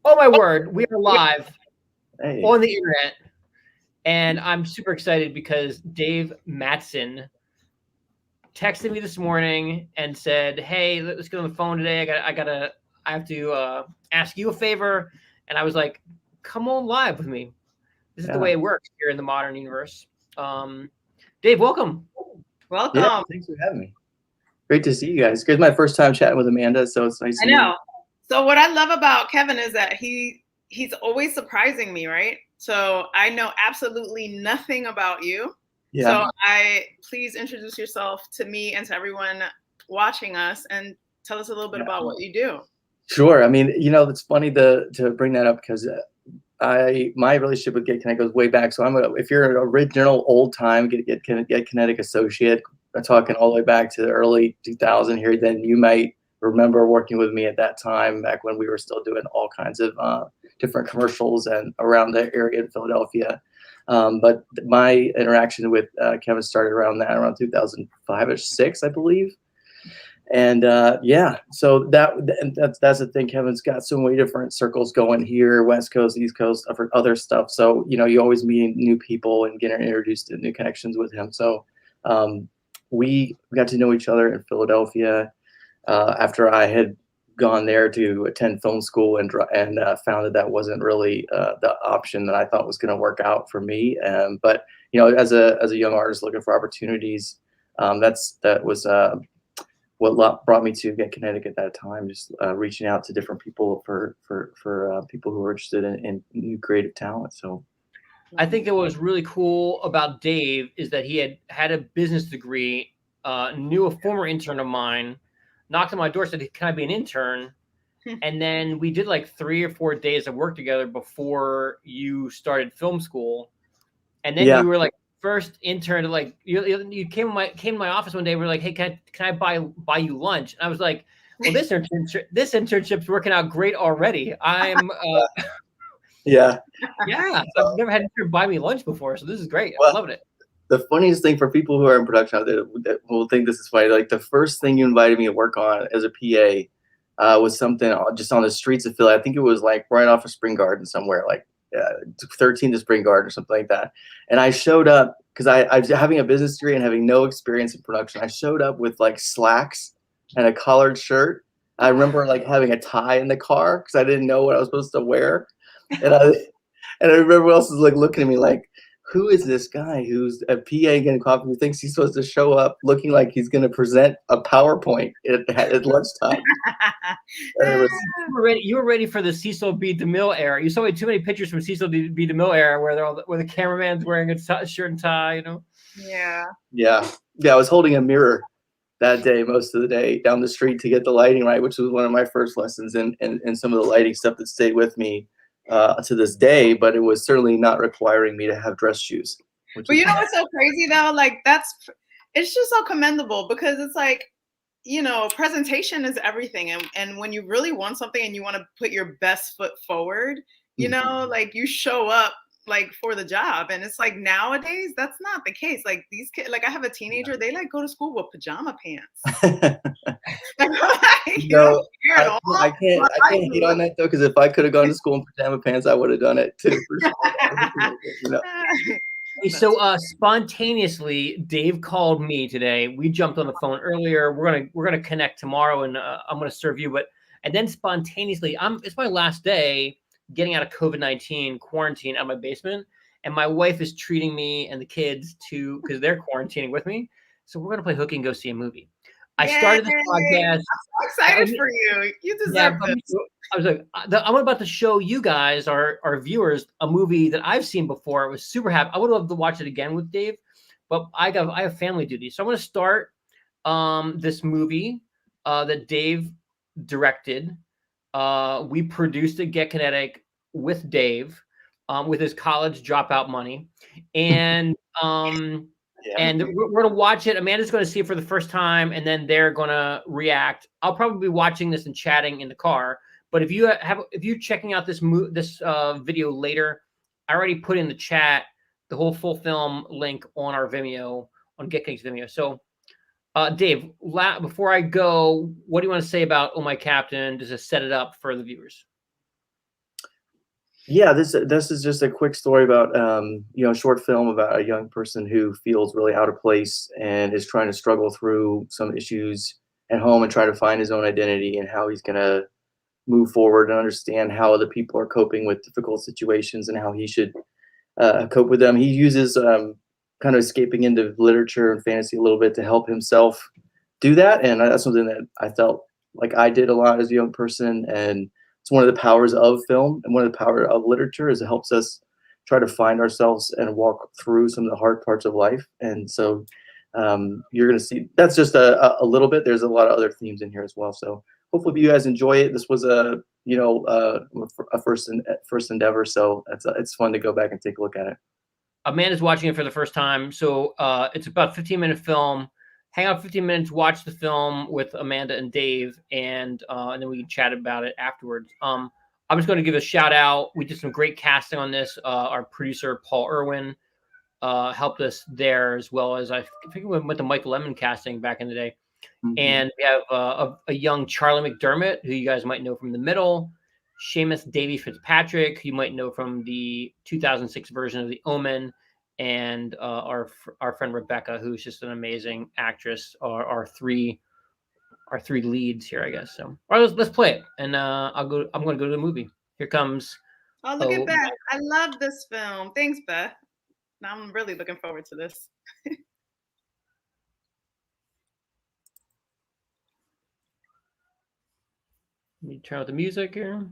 Oh my word, we are live Hey, on the internet, and I'm super excited because Dave Mattson texted me this morning and said, "Hey, let's get on the phone today. I have to ask you a favor." And I was like, "Come on live with me. This is the way yeah, it works here in the modern universe." Um, Dave, welcome. yeah. Welcome. Thanks for having me. Great to see you guys. It's my first time chatting with Amanda, so it's nice I to meet you. know. So what I love about Kevin is that he's always surprising me, right? So I know absolutely nothing about you. Yeah, So I please introduce yourself to me and to everyone watching us and tell us a little bit yeah. about what you do. Sure. I mean, it's funny to bring that up because my relationship with Get Kinetic goes way back. So if you're an original old time Get Kinetic associate, I'm talking all the way back to the early 2000 here, then you might remember working with me at that time back when we were still doing all kinds of different commercials and around the area in Philadelphia. But my interaction with Kevin started around 2005-ish, six, I believe. And yeah, so that's the thing. Kevin's got so many different circles going here, West Coast, East Coast, for other stuff. So you always meet new people and getting introduced to new connections with him. So we got to know each other in Philadelphia after I had gone there to attend film school and found that wasn't really the option that I thought was going to work out for me. But as a young artist looking for opportunities, that was what brought me to Get Kinetic at that time, just reaching out to different people for people who are interested in new creative talent. So I think that what was really cool about Dave is that he had a business degree, knew a former intern of mine, knocked on my door, said, "Can I be an intern?" And then we did like 3 or 4 days of work together before you started film school. And then yeah, you were like first intern to like you came to my office one day. We were like, "Hey, can I buy you lunch?" And I was like, "Well, this internship's working out great already. I'm yeah. yeah, I've never had an intern buy me lunch before, so this is great. I'm Well, loving it." the funniest thing for people who are in production out there that will think this is funny, like the first thing you invited me to work on as a PA was something just on the streets of Philly. I think it was like right off of Spring Garden somewhere, like 13 to Spring Garden or something like that. And I showed up because I was having a business degree and having no experience in production. I showed up with like slacks and a collared shirt. I remember like having a tie in the car because I didn't know what I was supposed to wear. And I and I remember else was like looking at me like, who is this guy who's a PA getting coffee who thinks he's supposed to show up looking like he's going to present a PowerPoint at lunchtime? And it was, You were ready for the Cecil B. DeMille era. You saw too many pictures from Cecil B. DeMille era where the cameraman's wearing a shirt and tie. Yeah. yeah. I was holding a mirror that day, most of the day, down the street to get the lighting right, which was one of my first lessons in some of the lighting stuff that stayed with me to this day. But it was certainly not requiring me to have dress shoes. But you know what's so crazy though? Like it's just so commendable because it's like, presentation is everything. And when you really want something and you want to put your best foot forward, like you show up like for the job. And it's like nowadays, that's not the case. Like these kids, like I have a teenager, they like go to school with pajama pants. I can't hate on that though, because if I could have gone to school in pajama pants, I would have done it too. For sure. So spontaneously, Dave called me today. We jumped on the phone earlier. We're gonna connect tomorrow, and I'm gonna serve you. And then spontaneously, it's my last day getting out of COVID-19 quarantine out of my basement, and my wife is treating me and the kids because they're quarantining with me. So we're gonna play hooky and go see a movie. I started this podcast. I'm so excited for you. You deserve this. I was like, I'm about to show you guys, our viewers, a movie that I've seen before. I was super happy. I would love to watch it again with Dave, but I have family duties. So I'm going to start this movie that Dave directed. We produced it, Get Kinetic, with Dave, with his college dropout money. And and we're going to watch it. Amanda's going to see it for the first time, and then they're going to react. I'll probably be watching this and chatting in the car. But if you're checking out this video later, I already put in the chat the whole full film link on our Vimeo, on Get Kinetic's Vimeo. So, Dave, before I go, what do you want to say about Oh My Captain? Just to set it up for the viewers. Yeah, this is just a quick story about short film about a young person who feels really out of place and is trying to struggle through some issues at home and try to find his own identity and how he's gonna move forward and understand how other people are coping with difficult situations and how he should cope with them. He uses kind of escaping into literature and fantasy a little bit to help himself do that, and that's something that I felt like I did a lot as a young person. And it's one of the powers of film and one of the power of literature is it helps us try to find ourselves and walk through some of the hard parts of life. And so you're going to see that's just a little bit. There's a lot of other themes in here as well. So hopefully you guys enjoy it. This was a first endeavor, so it's fun to go back and take a look at it. Amanda's watching it for the first time, so it's about a 15-minute film. Hang out 15 minutes, watch the film with Amanda and Dave, and then we can chat about it afterwards. I'm just going to give a shout out. We did some great casting on this. Our producer Paul Irwin helped us there, as well as I think we went to Michael Lemon casting back in the day. Mm-hmm. And we have a young Charlie McDermott, who you guys might know from The Middle. Seamus Davy Fitzpatrick, who you might know from the 2006 version of The Omen, and our friend Rebecca, who's just an amazing actress. Our three leads here, I guess. So, all right, let's play it, and I'm going to go to the movie. Here comes. Oh, look at Beth! I love this film. Thanks, Beth. Now I'm really looking forward to this. Let me turn out the music here.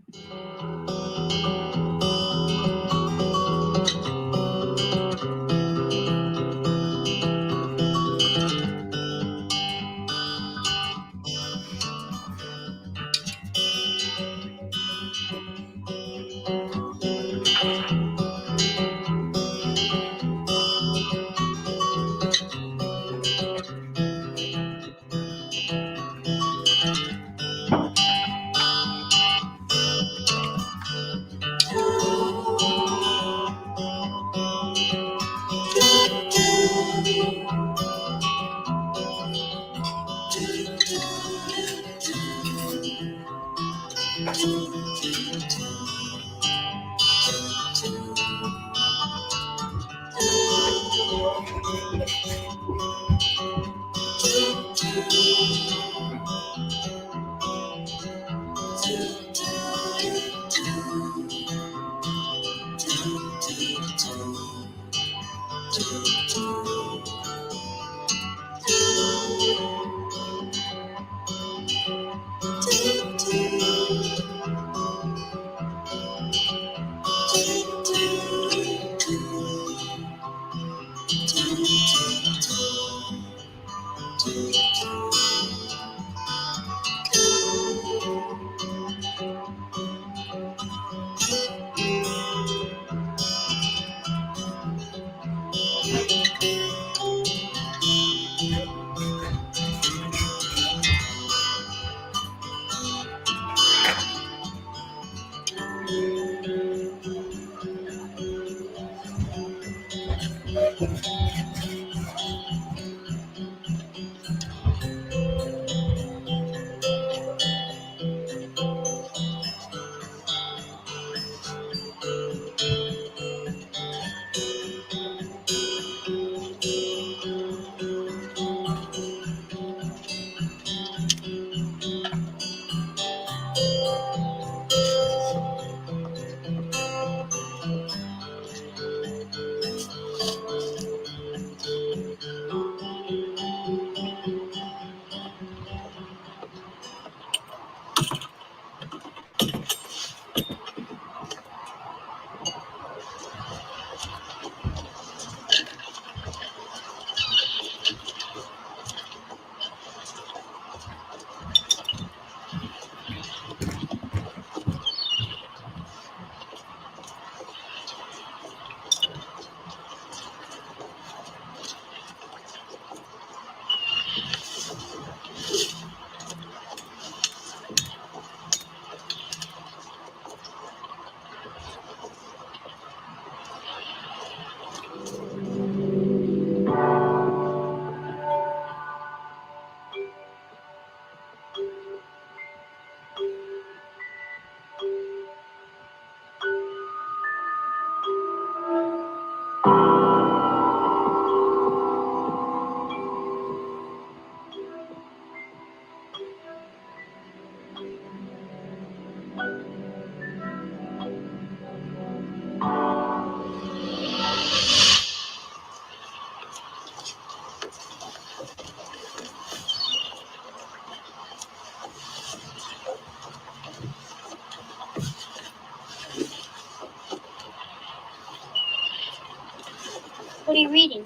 you reading?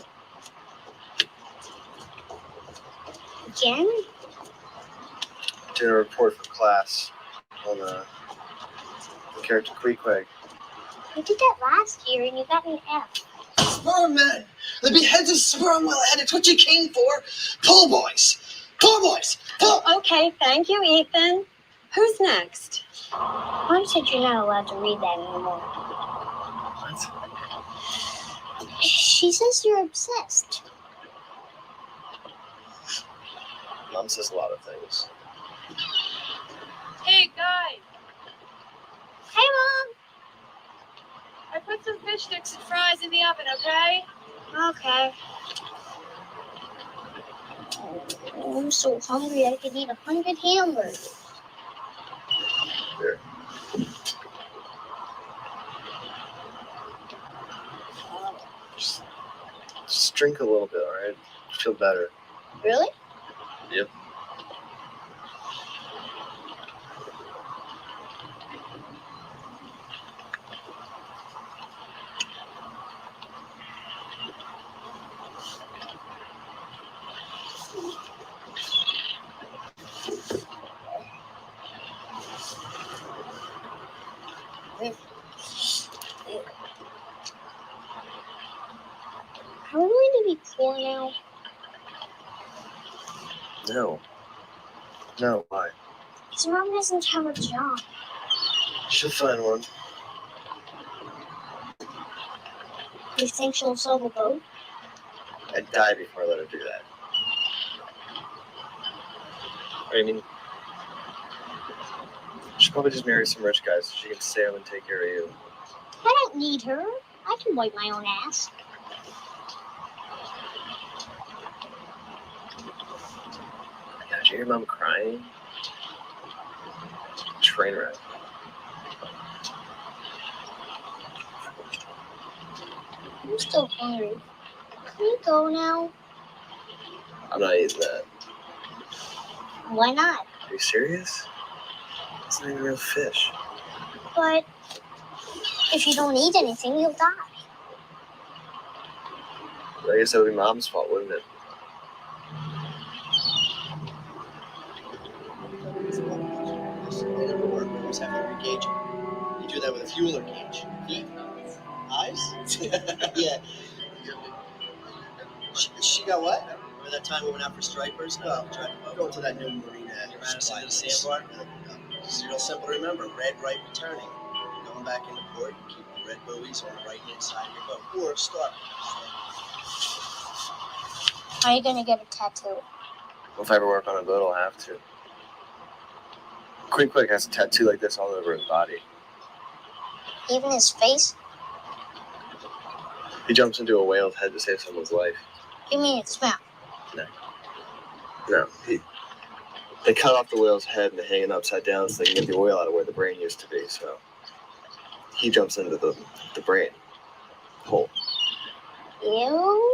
Again? Did a report for class on the character Queequeg. You did that last year and you got an F. Sperm men! The beheaded sperm wellhead, it's what you came for. Pull boys! Pull boys! Pull! Okay, thank you, Ethan. Who's next? Mom said you're not allowed to read that anymore. What? She says you're obsessed. Mom says a lot of things. Hey, guy, Hey, Mom! I put some fish sticks and fries in the oven, okay? Okay. Oh, I'm so hungry I could eat 100 hamburgers. Here. Just drink a little bit, alright? Feel better. Really? Yep. Are we going to be poor now? No. No, why? Because Mom doesn't have a job. She'll find one. You think she'll sell the boat? I'd die before I let her do that. I mean, she'll probably just marry some rich guy so she can sail and take care of you. I don't need her. I can wipe my own ass. Did you hear Mom crying? Train wreck. I'm still hungry. Can we go now? I'm not eating that. Why not? Are you serious? It's not even real fish. But if you don't eat anything, you'll die. I guess that would be Mom's fault, wouldn't it? They never work. We always have to re-gauge it. You do that with a fueler gauge. Feet, eyes? Yeah. She got what? Remember that time we went out for stripers? No, go to that new marina and you ran us into the sandbar? It's real simple to remember. Red, right, returning. Going back into port, keep the red buoys on the right-hand side of your boat. Or start. Are you going to get a tattoo? If I ever work on a boat, I'll have to. Queequeg has a tattoo like this all over his body. Even his face? He jumps into a whale's head to save someone's life. You mean its mouth? No, they cut off the whale's head and they hang it upside down so they can get the oil out of where the brain used to be. So he jumps into the brain hole. Ew.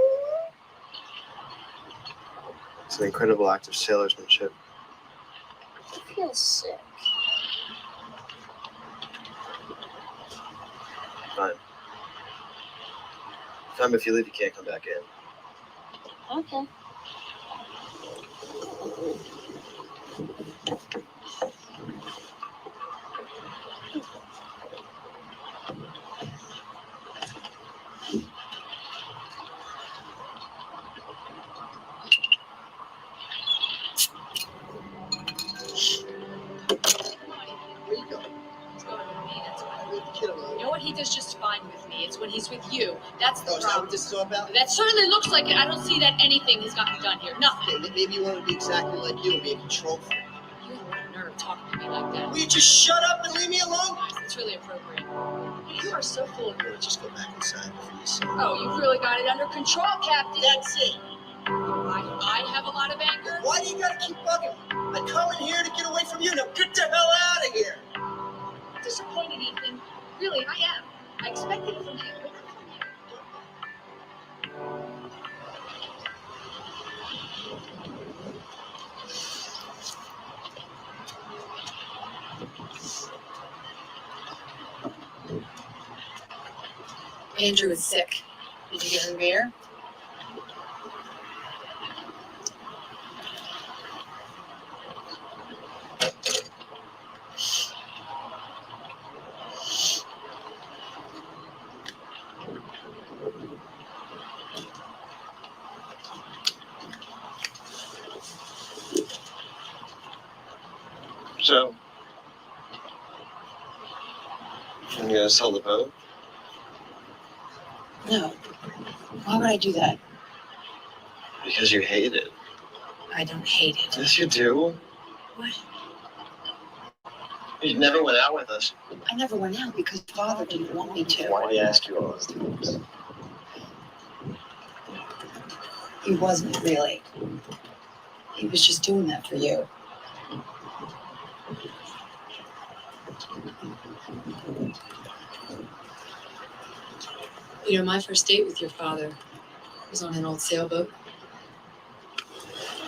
It's an incredible act of sailormanship. I feel sick. Fine. Fine, if you leave, you can't come back in. Okay. Where you going? It's going with me, that's why. Leave the kid alone. You know what? He does just fine with me. It's when he's with you. That's the Oh, is that what problem. this is all about? That certainly looks like it. I don't see that anything has gotten done here. Nothing. Okay, maybe you want to be exactly like you and be a control freak. You have no nerve talking to me like that. Will you just shut up and leave me alone? It's really appropriate. You are so full of Let's just go back inside before you see. Oh, you've really got it under control, Captain. That's it. I have a lot of anger. Why do you gotta keep bugging me? I come in here to get away from you. Now get the hell out of here. Disappointed, Ethan. Really, I am. I expected it from you. but not from you. Andrew is sick. Did you give him beer? So, I'm gonna sell the boat. No. Why would I do that? Because you hate it. I don't hate it. Yes, you do. What? You never went out with us. I never went out because Father didn't want me to. Why did he ask you all those times? He wasn't really. He was just doing that for you. You know, my first date with your father was on an old sailboat.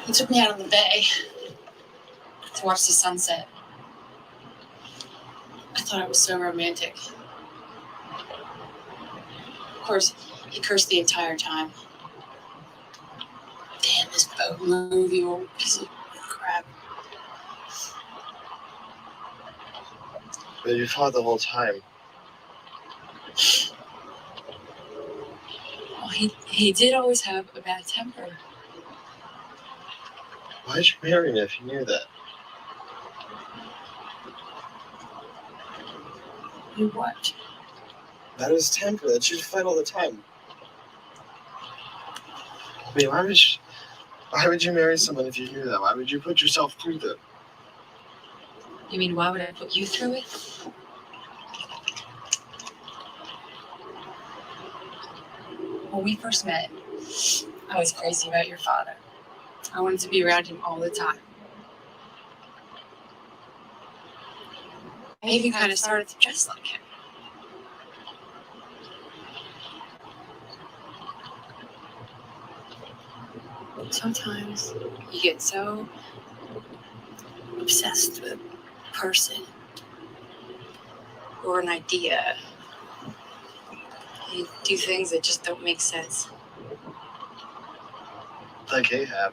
He took me out on the bay to watch the sunset. I thought it was so romantic. Of course, he cursed the entire time. Damn, this boat move, you old piece of crap. But you fought the whole time. Well, he did always have a bad temper. Why'd you marry me if you knew that? You what? That is temper. That you'd fight all the time. I mean, why would you marry someone if you knew that? Why would you put yourself through that? You mean, why would I put you through it? When we first met, I was crazy about your father. I wanted to be around him all the time. I even kind of started to dress like him. Sometimes you get so obsessed with a person or an idea. You do things that just don't make sense. Like Ahab.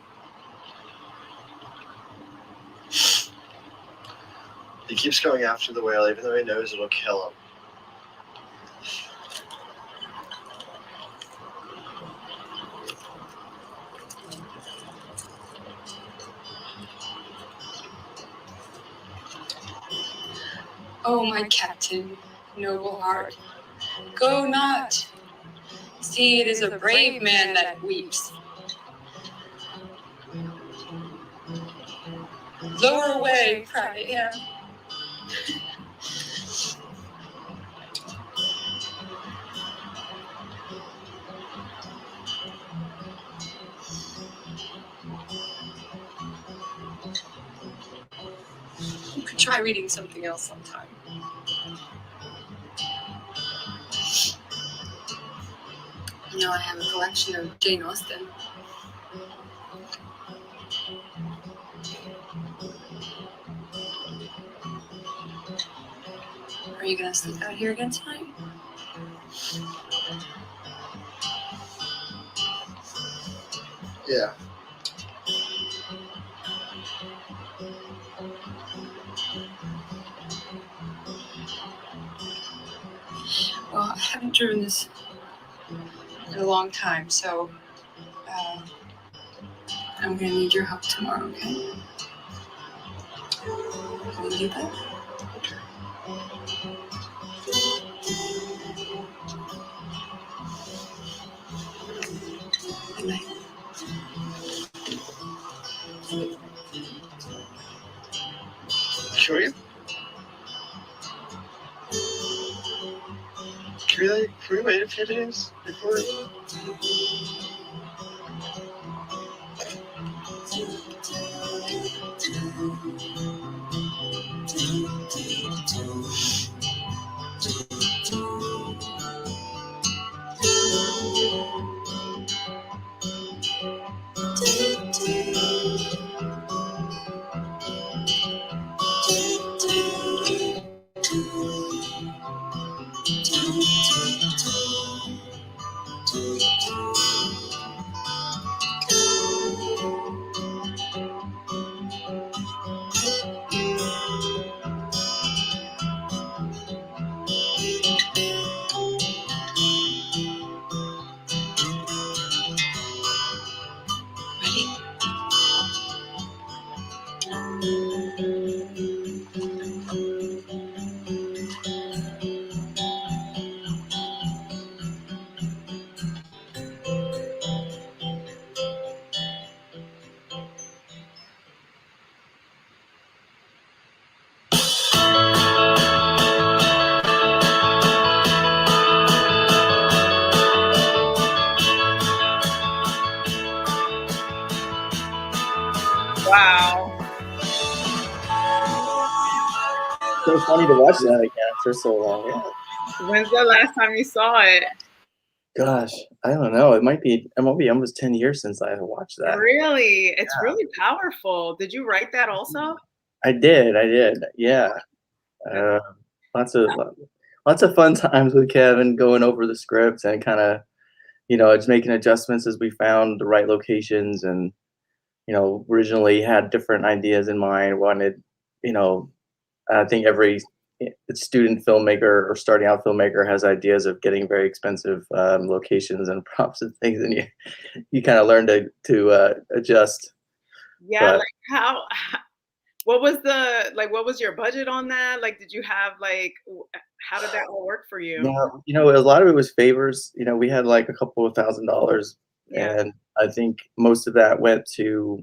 He keeps going after the whale even though he knows it'll kill him. Oh, my captain, noble heart, go not. See, it is a brave man that weeps. Lower away, cried him. You could try reading something else sometime. You know, I have a collection of Jane Austen. Are you gonna sleep out here again tonight? Yeah. Well, I haven't driven this in a long time, so I'm gonna need your help tomorrow, okay? Can you do that? Good night. Can we wait a few days before? Ready? so funny to watch that again after so long. Yeah. When's the last time you saw it? Gosh, I don't know. It might be almost 10 years since I watched that. Really? It's really powerful. Did you write that also? I did. Yeah. Uh, lots of fun times with Kevin going over the scripts and kind of, just making adjustments as we found the right locations and, originally had different ideas in mind, wanted, I think every student filmmaker or starting out filmmaker has ideas of getting very expensive locations and props and things, and you kind of learn to adjust. Yeah, But, like what was your budget on that? Like, did you have how did that all work for you? yeah, a lot of it was favors. We had like a couple of $1,000, Yeah. and I think most of that went to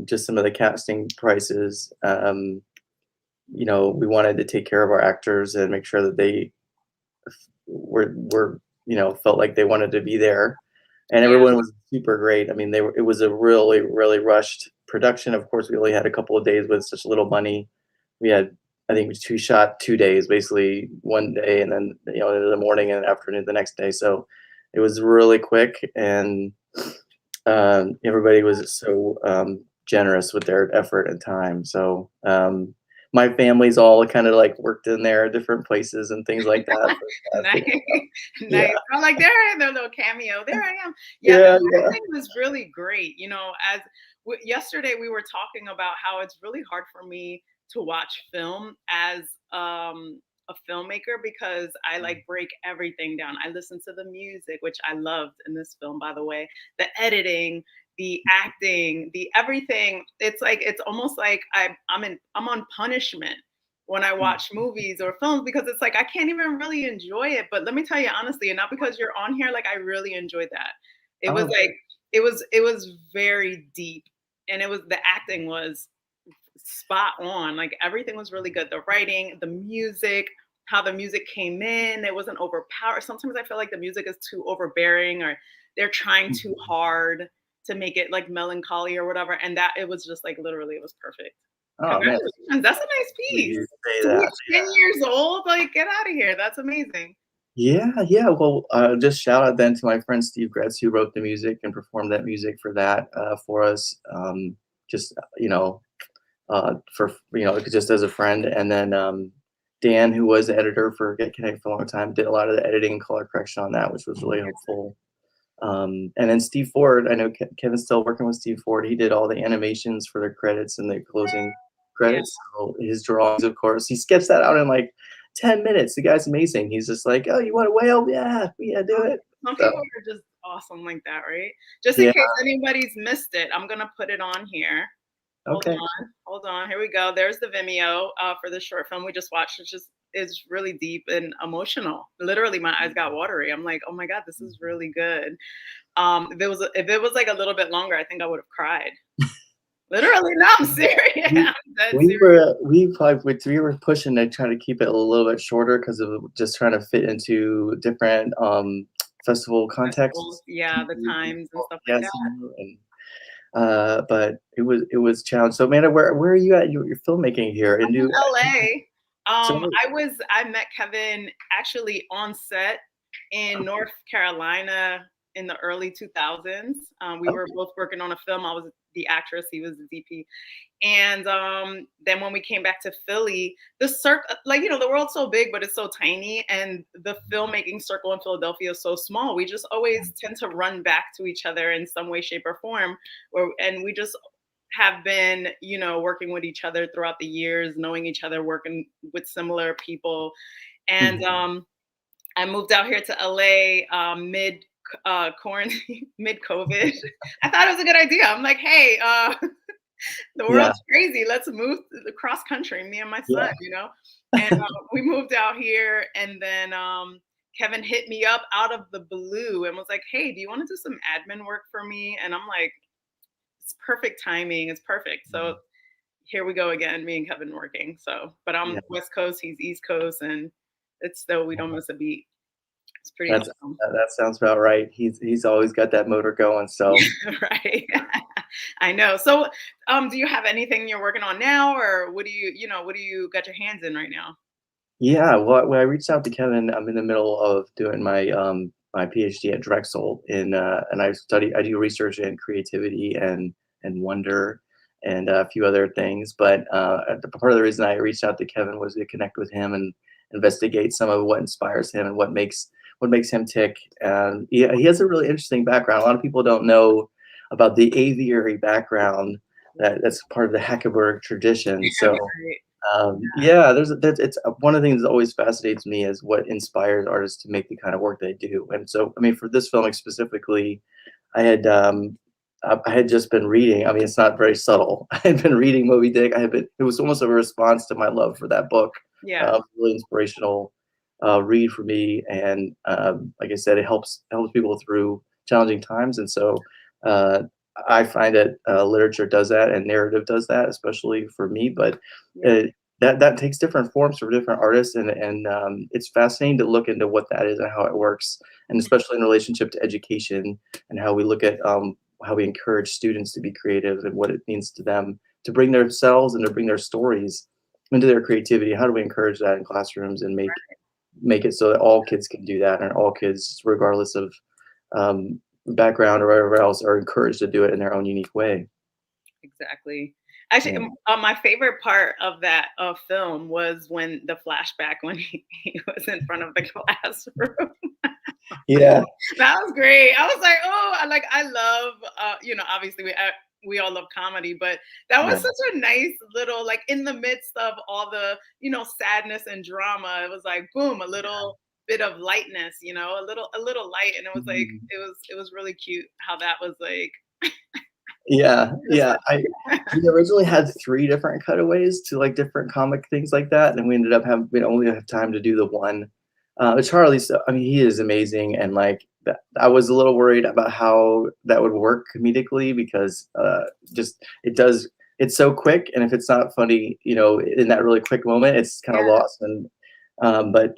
just some of the casting prices. We wanted to take care of our actors and make sure that they were felt like they wanted to be there, and everyone was super great. I mean, it was a really, really rushed production. Of course, we only had a couple of days with such little money. We had, I think, we shot 2 days, basically one day, and then in the morning and afternoon the next day. So it was really quick, and everybody was so generous with their effort and time. So my family's all kind of like worked in there at different places and things like that. Nice. Yeah. Nice. I'm like, their little cameo. There I am. Yeah, the acting was really great. As yesterday we were talking about how it's really hard for me to watch film as a filmmaker because I like break everything down. I listen to the music, which I loved in this film, by the way, the editing, the acting, the everything. It's almost like I'm on punishment when I watch movies or films because it's like I can't even really enjoy it. But let me tell you honestly, and not because you're on here, like I really enjoyed that. It was like it was very deep, and the acting was spot on. Like everything was really good. The writing, the music, how the music came in, it wasn't overpowered. Sometimes I feel like the music is too overbearing or they're trying too hard to make it like melancholy or whatever. And that it was just like literally it was perfect. Oh man, That's a nice piece. you say that. 10 years old, like get out of here. That's amazing. Yeah. Well, just shout out then to my friend Steve Gretz, who wrote the music and performed that music for that for us. Just for just as a friend, and then Dan, who was the editor for Get Connected for a long time, did a lot of the editing and color correction on that, which was really helpful. And then Steve Ford, I know Kevin's still working with Steve Ford. He did all the animations for the credits and the closing credits. So his drawings, of course, he sketched that out in like 10 minutes. The guy's amazing. He's just like, oh, you want a whale? Yeah, do it. Some people are just awesome like that, right? Just in case anybody's missed it, I'm gonna put it on here. Okay. Hold on. Here we go. There's the Vimeo for the short film we just watched. It just is really deep and emotional. Literally, my eyes got watery. I'm like, oh my god, this is really good. If it was like a little bit longer, I think I would have cried. Literally, no, I'm serious. We were pushing to try to keep it a little bit shorter because of just trying to fit into different festival contexts. Yeah, the times and stuff like that. But it was challenging. So Amanda, where are you at? You're filmmaking here in LA. I met Kevin actually on set in North Carolina in the early 2000s. We were both working on a film. I was the actress, he was the DP. And then when we came back to Philly, the world's so big, but it's so tiny. And the filmmaking circle in Philadelphia is so small. We just always tend to run back to each other in some way, shape, or form. And we just have been, working with each other throughout the years, knowing each other, working with similar people. And I moved out here to LA mid quarantine, mid COVID. I thought it was a good idea. I'm like, hey, the world's crazy. Let's move across country, me and my son, And we moved out here, and then Kevin hit me up out of the blue and was like, hey, do you want to do some admin work for me? And I'm like, it's perfect timing. It's perfect. So here we go again, me and Kevin working. So, but I'm West Coast, he's East Coast, and it's still, we don't miss a beat. It's pretty That's awesome. that sounds about right. He's always got that motor going. So Right. I know. So, do you have anything you're working on now, or what do you got your hands in right now? yeah, well, when I reached out to Kevin, I'm in the middle of doing my PhD at Drexel and I do research in creativity and wonder and a few other things. But part of the reason I reached out to Kevin was to connect with him and investigate some of what inspires him and what makes him tick. And he has a really interesting background. A lot of people don't know about the aviary background that's part of the Hackenberg tradition. So Right. yeah, it's one of the things that always fascinates me is what inspires artists to make the kind of work they do. And so, I mean, for this film specifically, I had I had just been reading. I mean, it's not very subtle. I had been reading Moby Dick. It was almost a response to my love for that book. Yeah. Really inspirational read for me, and like I said, it helps people through challenging times. And so, uh, I find that literature does that, and narrative does that, especially for me. But Yeah. that takes different forms for different artists, and it's fascinating to look into what that is and how it works, and especially in relationship to education and how we look at how we encourage students to be creative and what it means to them to bring themselves and to bring their stories into their creativity. How do we encourage that in classrooms and make it so that all kids can do that, and all kids, regardless of background or whatever else, are encouraged to do it in their own unique way. Exactly. Actually, my favorite part of that film was when the flashback when he was in front of the classroom. Yeah, That was great. I was like, oh, I love, obviously we all love comedy, but that was yeah, such a nice little, like, in the midst of all the, sadness and drama, it was like, boom, a little bit of lightness, a little light. And it was like, Mhm. it was really cute how that was like, Yeah, just yeah. We originally had 3 different cutaways to, like, different comic things like that, and we ended up having we only have time to do the one. Charlie's I mean, he is amazing, and, like, I was a little worried about how that would work comedically because, just it's so quick, and if it's not funny, in that really quick moment, it's kinda yeah, lost, and, but,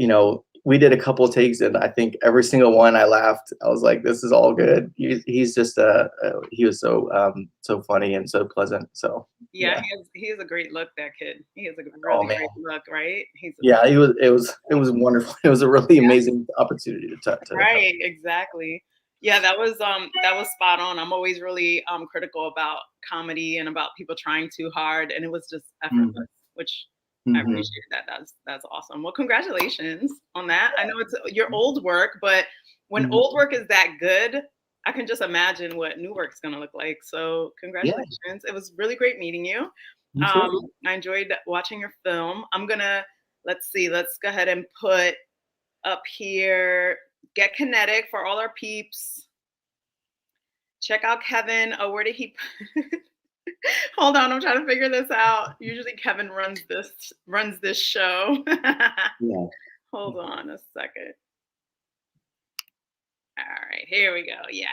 we did a couple takes, and I think every single one I laughed. I was like, "This is all good." He's just he was so funny and so pleasant. So yeah, yeah. he has a great look, that kid. He has a Oh really man. great look, right? Yeah, it was wonderful. It was a really amazing opportunity to help. Right, exactly. Yeah, that was spot on. I'm always really critical about comedy and about people trying too hard, and it was just Mhm, effortless, which I mhm. appreciate that. That's awesome. Well, congratulations on that. I know it's your old work, but when Mhm. old work is that good, I can just imagine what new work's gonna look like. So Yeah, congratulations. It was really great meeting you. you too. I enjoyed watching your film. Let's see, let's go ahead and put up here. Get Kinetic for all our peeps. Check out Kevin. Oh, where did he? Hold on, I'm trying to figure this out. Usually Kevin runs this show. Yeah. Hold on a second. All right, here we go. Yeah.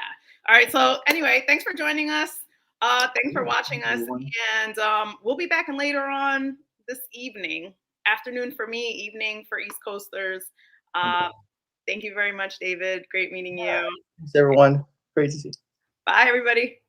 All right. So anyway, thanks for joining us. Thanks for watching us, Everyone. and we'll be back later on this evening, afternoon for me, evening for East Coasters. Okay. Uh, Thank you very much, David. Great meeting you. Thanks, everyone. Great to see you. Bye, everybody.